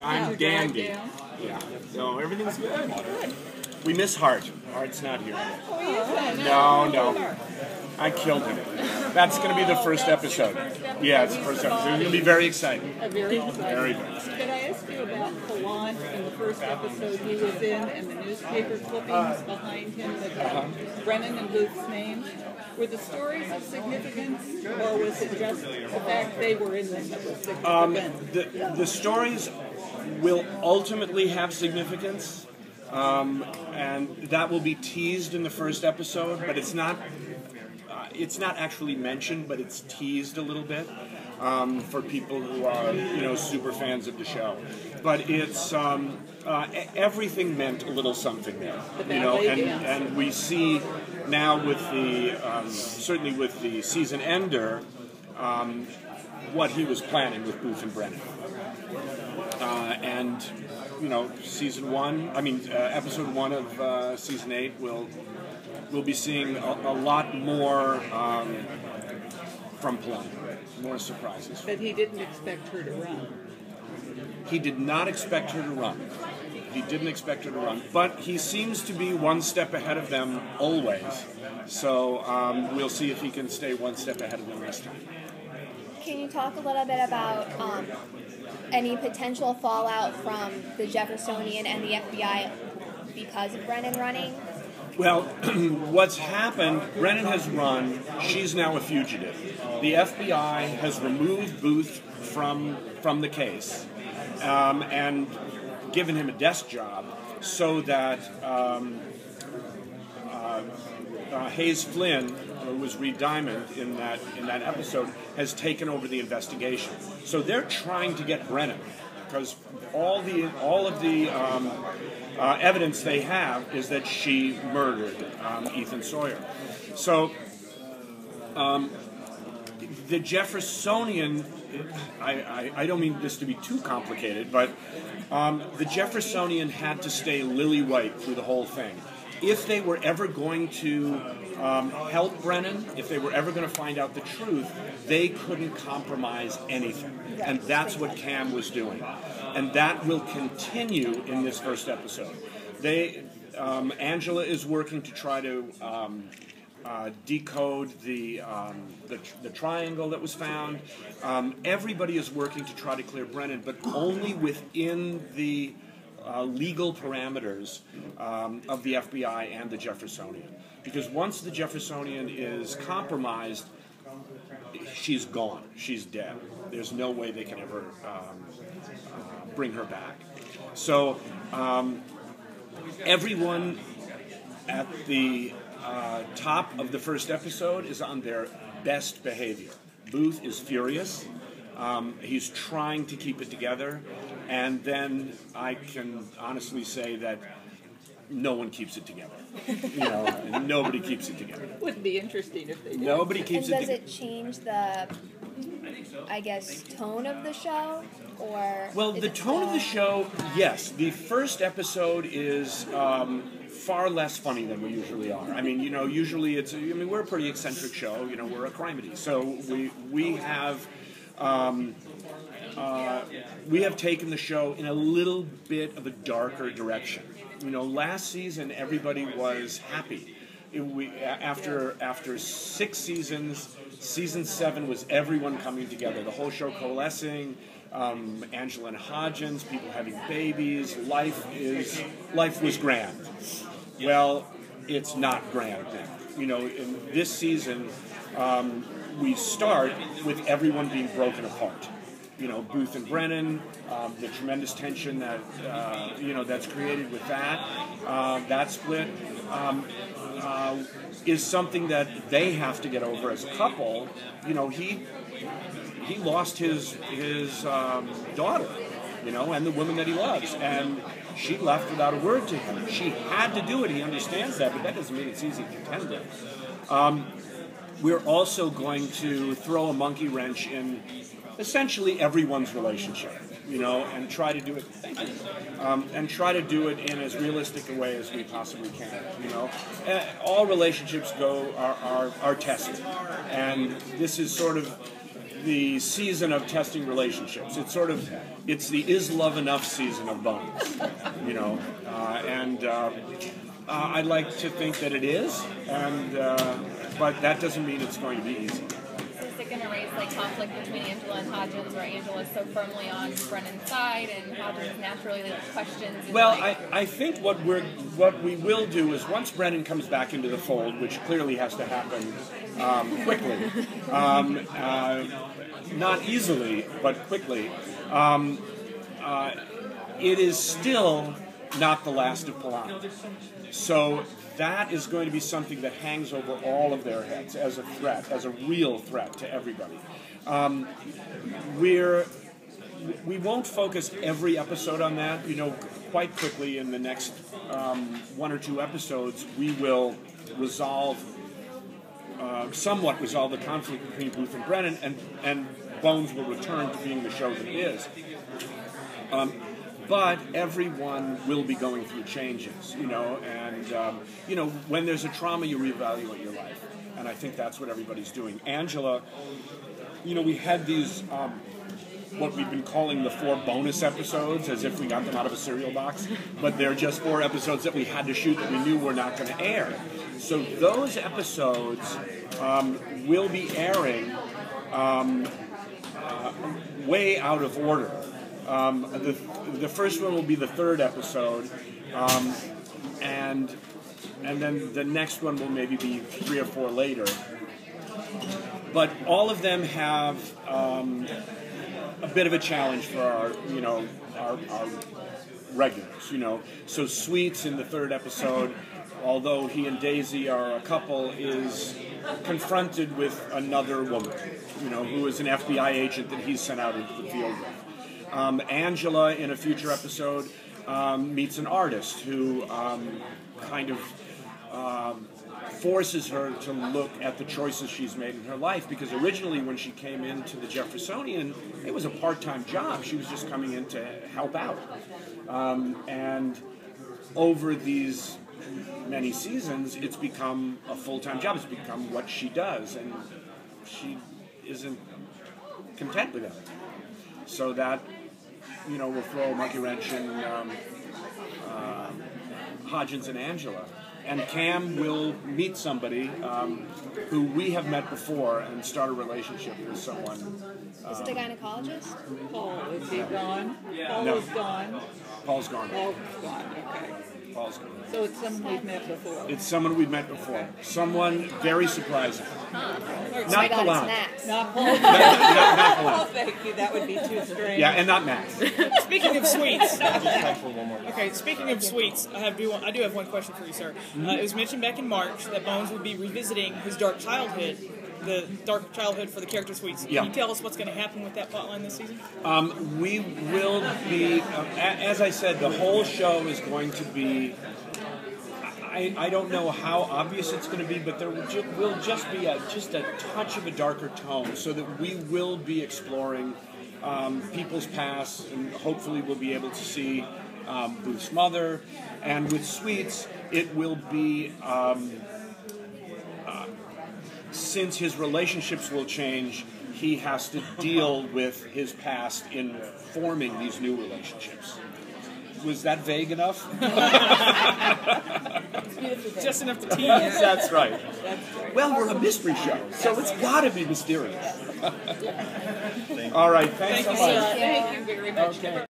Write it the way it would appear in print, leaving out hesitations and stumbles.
I'm dandy. Yeah. So everything's good. We miss Hart. Hart's not here. No. I killed him. That's going to be the first episode. Yeah, it's the first episode. It's going to be very exciting. Very exciting. Very, very exciting. Could I ask you about Kalant in the first episode he was in and the newspaper clippings behind him that had Brennan and Booth's names? Were the stories of significance, or was it just the fact they were in them that was significant? The stories will ultimately have significance, and that will be teased in the first episode, but it's not actually mentioned, but it's teased a little bit for people who are super fans of the show. But it's everything meant a little something there, and we see now with the certainly with the season ender what he was planning with Booth and Brennan. And season one, episode 1 of season 8 we'll be seeing a lot more from Plum, more surprises. But he didn't expect her to run. He did not expect her to run. He didn't expect her to run, but he seems to be one step ahead of them always. So we'll see if he can stay one step ahead of them this time. Can you talk a little bit about any potential fallout from the Jeffersonian and the FBI because of Brennan running? Well, what's happened, Brennan has run, she's now a fugitive. The FBI has removed Booth from the case and given him a desk job so that Hayes Flynn, who was Reed Diamond in that episode, has taken over the investigation. So they're trying to get Brennan because all of the evidence they have is that she murdered Ethan Sawyer. So the Jeffersonian, I don't mean this to be too complicated, but the Jeffersonian had to stay lily white through the whole thing. If they were ever going to help Brennan, if they were ever going to find out the truth, they couldn't compromise anything. And that's what Cam was doing. And that will continue in this first episode. Angela is working to try to decode the triangle that was found. Everybody is working to try to clear Brennan, but only within the legal parameters of the FBI and the Jeffersonian. Because once the Jeffersonian is compromised, she's gone. She's dead. There's no way they can ever bring her back. So everyone at the top of the first episode is on their best behavior. Booth is furious. He's trying to keep it together. And then I can honestly say that no one keeps it together. Nobody keeps it together. Wouldn't be interesting if they did. Nobody keeps it together. And does it change the, tone of the show? Well, the tone of the show, yes. The first episode is far less funny than we usually are. Usually it's, we're a pretty eccentric show. We're a crimedy. So we have taken the show in a little bit of a darker direction. Last season everybody was happy. After 6 seasons, season 7 was everyone coming together, the whole show coalescing, Angela and Hodgins, people having babies, life was grand. Well, it's not grand now. In this season, we start with everyone being broken apart. Booth and Brennan, the tremendous tension that that's created with that split is something that they have to get over as a couple. He lost his daughter, and the woman that he loves, and she left without a word to him. She had to do it. He understands that, but that doesn't mean it's easy to contend with. We're also going to throw a monkey wrench in essentially everyone's relationship, and try to do it. Thank you. And try to do it in as realistic a way as we possibly can. All relationships are tested, and this is sort of the season of testing relationships. It's the is love enough season of Bones, you know, and I'd like to think that it is, but that doesn't mean it's going to be easy. So is it going to raise like conflict between Angela and Hodgins, where Angela is so firmly on Brennan's side and Hodgins naturally questions? Well, I think what we will do is once Brennan comes back into the fold, which clearly has to happen quickly, not easily, but quickly, it is still not the last of Palan. So that is going to be something that hangs over all of their heads as a threat, as a real threat to everybody. We won't focus every episode on that. You know, quite quickly in the next 1 or 2 episodes, we will somewhat resolve the conflict between Booth and Brennan, and Bones will return to being the show that it is. But everyone will be going through changes, you know, and, you know, when there's a trauma, you reevaluate your life. And I think that's what everybody's doing. Angela, you know, we had these, what we've been calling the 4 bonus episodes, as if we got them out of a cereal box, but they're just 4 episodes that we had to shoot that we knew were not going to air. So those episodes will be airing way out of order. The first one will be the 3rd episode, and then the next one will maybe be 3 or 4 later. But all of them have a bit of a challenge for our regulars, you know. So Sweets in the 3rd episode, although he and Daisy are a couple, is confronted with another woman, you know, who is an FBI agent that he's sent out into the field with. Angela, in a future episode, meets an artist who kind of forces her to look at the choices she's made in her life, because originally when she came into the Jeffersonian, it was a part-time job. She was just coming in to help out. And over these many seasons, it's become a full-time job. It's become what she does, and she isn't content with that. So that, you know, will throw a monkey wrench in Hodgins and Angela. And Cam will meet somebody who we have met before and start a relationship with someone. Is it the gynecologist? Paul, is he gone? Paul No. is gone. Paul's gone. Paul's gone, okay. Paul's gone. So it's someone we've met before. It's someone we've met before. Someone very surprising. Oh Not my God, Palan. it's Max. Not Paul. Not Oh, Palan. thank you. That would be too strange. Yeah, and not Max. Speaking of sweets, okay. Speaking of sweets, I do have one question for you, sir. It was mentioned back in March that Bones would be revisiting his dark childhood, the dark childhood for the character Sweets. Yeah. Can you tell us what's going to happen with that plotline this season? We will be, as I said, the whole show is going to be. I don't know how obvious it's going to be, but there will just be just a touch of a darker tone, so that we will be exploring people's past, and hopefully we'll be able to see Booth's mother. And with Sweets, it will be, since his relationships will change, he has to deal with his past in forming these new relationships. Was that vague enough? Just enough to tease. That's right. Well, we're a mystery show, so it's got to be mysterious. All right, thanks so much. Thank you very much. Okay.